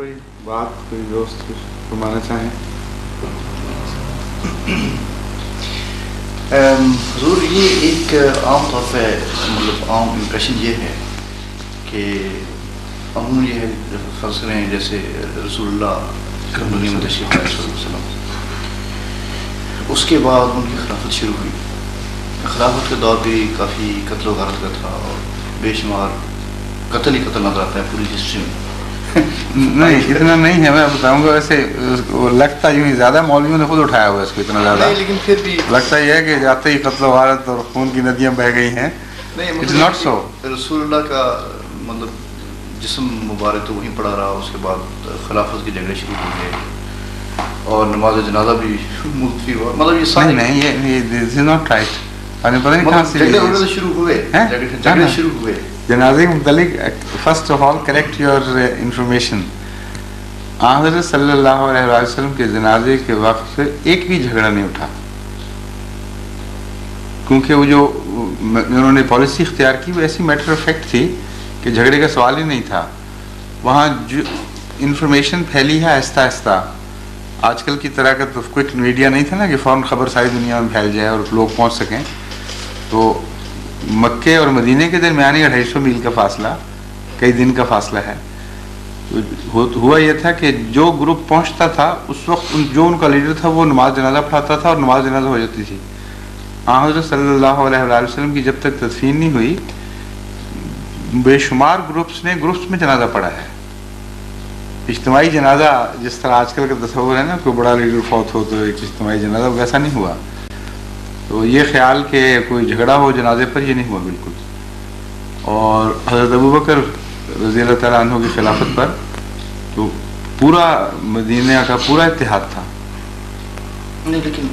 کوئی بات کوئی دوست کچھ فرمانا چاہیں؟ حضور یہ ایک عام طور پہ مطلب عام امپریشن یہ ہے کہ عموماً یہ ہے فرض کریں جیسے رسول اللہ دنیا میں تشریف لائے صلی اللہ علیہ وسلم، اس کے بعد ان کی خلافت شروع ہوئی. خلافت کا دور بھی کافی قتل و غارت کا تھا اور بے شمار قتل ہی قتل نظر آتا ہے پوری ہسٹری میں. نہیں اتنا نہیں ہے، میں بتاؤں گا. ویسے لگتا یوں ہی زیادہ مولویوں نے خود اٹھایا ہوا ہے اس کو اتنا زیادہ، لیکن پھر بھی لگتا یہ ہے کہ جاتے ہی قتل و غارت اور خون کی ندیاں بہہ گئی ہیں. It's not so. رسول اللہ کا مطلب جسم مبارک تو وہیں پڑا رہا، اس کے بعد خلافت کے جھگڑے شروع ہو گئے اور نماز جنازہ بھی ملتوی ہوا. مطلب یہ سارے نہیں یہ دس از ناٹ رائٹ. پتہ نہیں کہاں سے جھگڑے شروع ہوئے، جھگڑے شروع ہوئے جنازے کے متعلق. First of all correct your information. حضرت صلی اللہ علیہ وسلم کے جنازے کے وقت ایک بھی جھگڑا نہیں اٹھا، کیونکہ وہ جو انہوں نے پالیسی اختیار کی وہ ایسی میٹر آف فیکٹ تھی کہ جھگڑے کا سوال ہی نہیں تھا. وہاں جو انفارمیشن پھیلی ہے آہستہ آہستہ، آج کل کی طرح کا تو کوئک میڈیا نہیں تھا نا کہ فوراً خبر ساری دنیا میں پھیل جائے اور لوگ پہنچ سکیں. تو مکے اور مدینے کے درمیان 250 میل کا فاصلہ، کئی دن کا فاصلہ ہے. ہوا یہ تھا کہ جو گروپ پہنچتا تھا اس وقت جو ان کا لیڈر تھا وہ نماز جنازہ پڑھاتا تھا اور نماز جنازہ ہو جاتی تھی. حضرت صلی اللہ علیہ وسلم کی جب تک تدفین نہیں ہوئی بے شمار گروپس میں جنازہ پڑھا ہے. اجتماعی جنازہ جس طرح آج کل کا تصور ہے نا کوئی بڑا لیڈر فوت ہو تو ایک اجتماعی جنازہ، ویسا نہیں ہوا. تو یہ خیال کہ کوئی جھگڑا ہو جنازے پر یہ نہیں ہوا بالکل. اور حضرت ابوبکر رضی اللہ تعالیٰ عنہ کی خلافت پر تو پورا مدینہ کا پورا اتحاد تھا. لیکن